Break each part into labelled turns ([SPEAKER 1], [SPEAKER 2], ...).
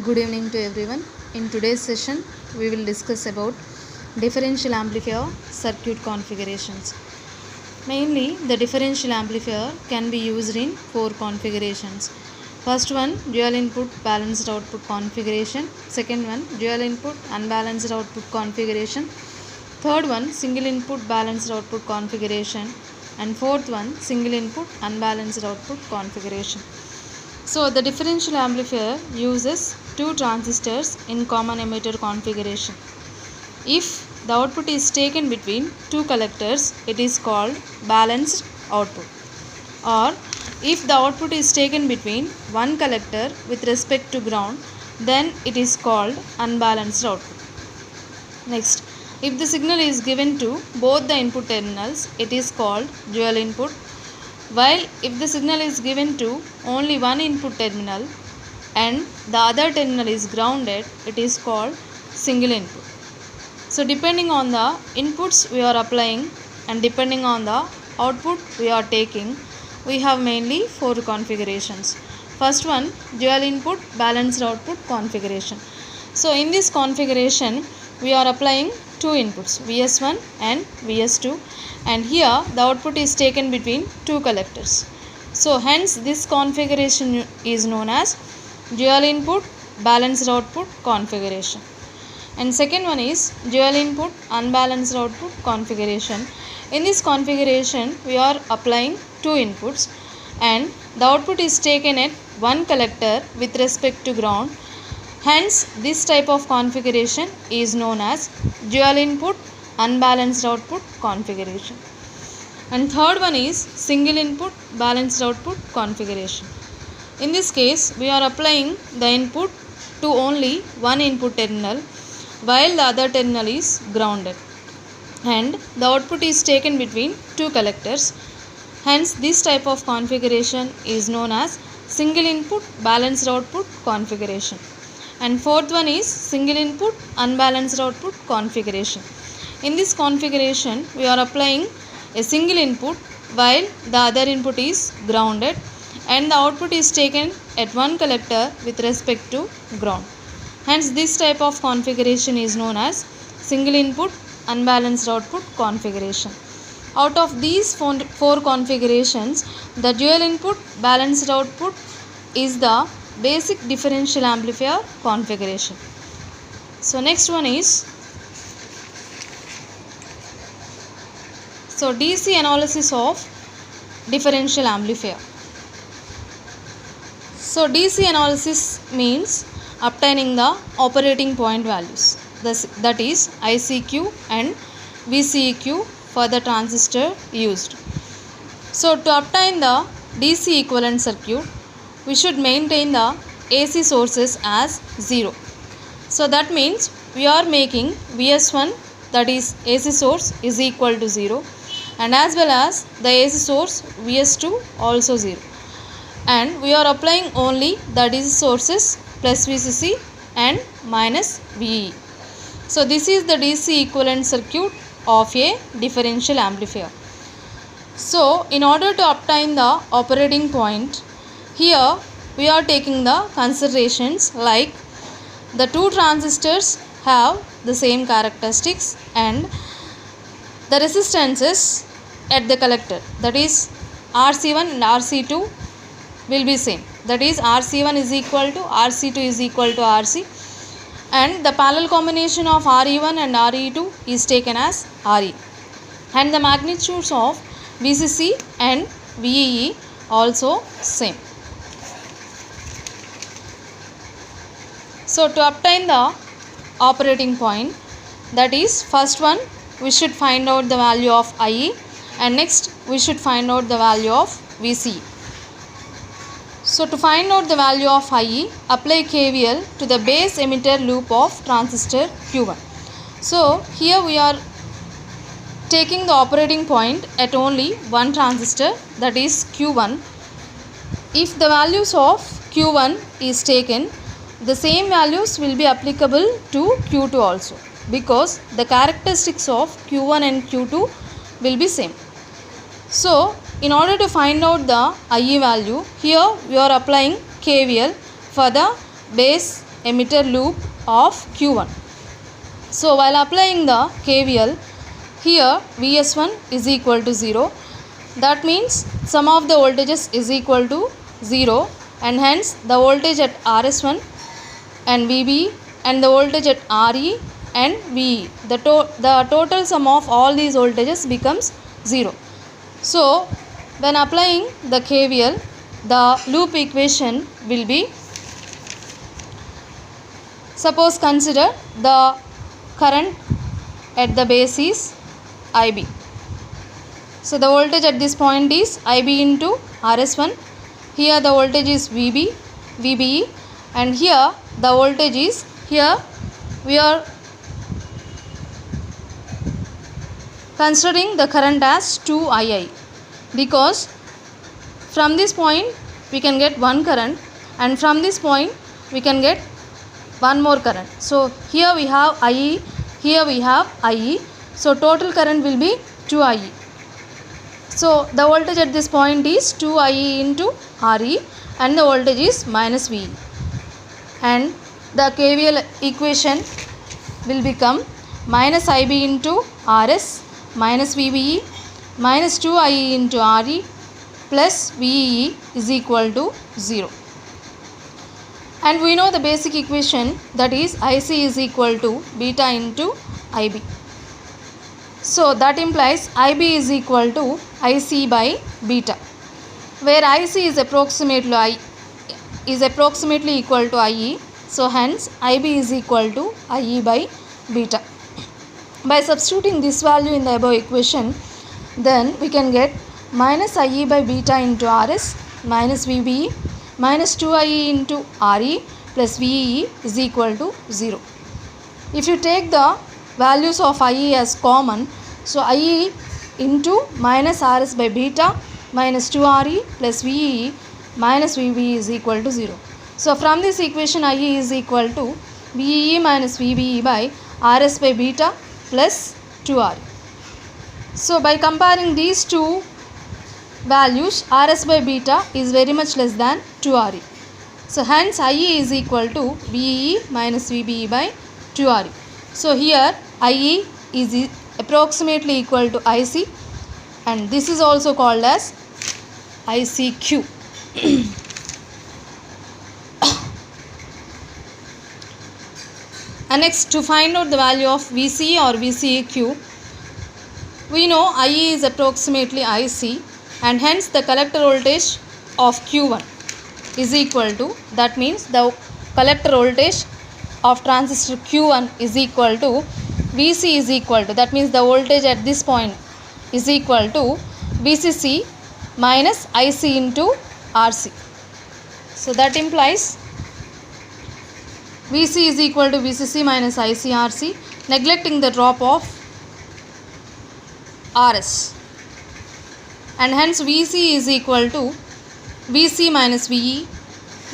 [SPEAKER 1] Good evening to everyone. In today's session, we will discuss about differential amplifier circuit configurations. Mainly, the differential amplifier can be used in 4 configurations. First one, dual input balanced output configuration. Second one, dual input unbalanced output configuration. Third one, single input balanced output configuration. And fourth one, single input unbalanced output configuration. So the differential amplifier uses two transistors in common emitter configuration. If the output is taken between two collectors, it is called balanced output. Or if the output is taken between one collector with respect to ground, then it is called unbalanced output. Next, if the signal is given to both the input terminals, it is called dual input. While if the signal is given to only one input terminal and the other terminal is grounded, it is called single input. So depending on the inputs we are applying and depending on the output we are taking, we have mainly 4 configurations. First one, dual input balanced output configuration. So in this configuration, we are applying two inputs, VS1 and VS2, and here the output is taken between two collectors. So hence this configuration is known as dual input balanced output configuration. And second one is dual input unbalanced output configuration. In this configuration, we are applying two inputs and the output is taken at one collector with respect to ground. Hence, this type of configuration is known as dual input unbalanced output configuration. And third one is single input balanced output configuration. In this case, we are applying the input to only one input terminal while the other terminal is grounded, and the output is taken between two collectors. Hence, this type of configuration is known as single input balanced output configuration. And fourth one is single input unbalanced output configuration. In this configuration, we are applying a single input while the other input is grounded and the output is taken at one collector with respect to ground. Hence, this type of configuration is known as single input unbalanced output configuration. Out of these 4 configurations, the dual input balanced output is the basic differential amplifier configuration. So next one is DC analysis of differential amplifier. So DC analysis means obtaining the operating point values, that is ICQ and VCEQ for the transistor used. So to obtain the DC equivalent circuit, we should maintain the AC sources as 0. So that means we are making VS1, that is AC source, is equal to 0, and as well as the AC source VS2 also 0. And we are applying only the DC sources plus VCC and minus VE. So this is the DC equivalent circuit of a differential amplifier. So in order to obtain the operating point, here we are taking the considerations like the two transistors have the same characteristics and the resistances at the collector, that is RC1 and RC2 will be same, that is RC1 is equal to RC2 is equal to RC, and the parallel combination of RE1 and RE2 is taken as RE, and the magnitudes of VCC and VEE also same. So to obtain the operating point, that is first one we should find out the value of IE and next we should find out the value of VCE. So to find out the value of IE, apply KVL to the base emitter loop of transistor Q1. So here we are taking the operating point at only one transistor, that is Q1. If the values of Q1 is taken, the same values will be applicable to Q2 also, because the characteristics of Q1 and Q2 will be same. So in order to find out the IE value, here we are applying KVL for the base emitter loop of Q1. So while applying the KVL, here Vs1 is equal to 0. That means sum of the voltages is equal to 0, and hence the voltage at Rs1 and VB and the voltage at RE and VE. The total sum of all these voltages becomes 0. So when applying the KVL, the loop equation will be, suppose consider the current at the base is IB. So the voltage at this point is IB into Rs1. Here the voltage is VB, VBE, and here the voltage is, here we are considering the current as 2II, because from this point we can get one current, and from this point we can get one more current. So here we have IE, here we have IE, so total current will be 2IE. So the voltage at this point is 2IE into RE, and the voltage is minus VE, and the KVL equation will become minus IB into RS minus VBE minus 2IE into RE plus VEE is equal to 0. And we know the basic equation, that is IC is equal to beta into IB. So that implies IB is equal to IC by beta, where IC is approximately equal to IE. So hence IB is equal to IE by beta. By substituting this value in the above equation, then we can get minus IE by beta into RS minus VBE minus 2IE into RE plus VEE is equal to 0. If you take the values of IE as common, so IE into minus RS by beta minus 2RE plus VEE minus VBE is equal to 0. So from this equation, IE is equal to VEE minus VBE by RS by beta plus 2RE. So by comparing these two values, RS by beta is very much less than 2RE. So hence IE is equal to VEE minus VBE by 2RE. So here IE is approximately equal to IC, and this is also called as ICQ. And next, to find out the value of VCE or VCEQ, we know IE is approximately IC, and hence the collector voltage of Q1 is equal to, that means the collector voltage of transistor Q1 is equal to VC is equal to, that means the voltage at this point is equal to VCC minus IC into RC. So that implies VC is equal to VCC minus IC RC, neglecting the drop of RS, and hence VC is equal to VC minus VE,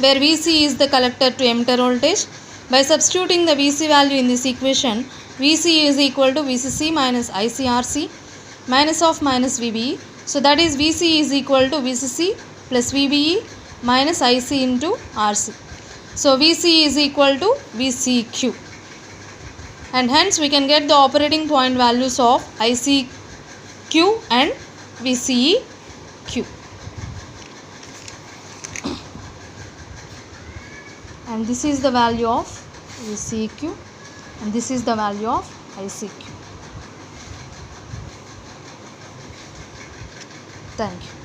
[SPEAKER 1] where VC is the collector to emitter voltage. By substituting the VC value in this equation, VC is equal to VCC minus IC RC minus of minus VBE. So that is VC is equal to VCC plus VBE minus IC into RC. So VC is equal to VCQ, and hence we can get the operating point values of ICQ and VCEQ. And this is the value of VCEQ, and this is the value of ICQ. Thank you.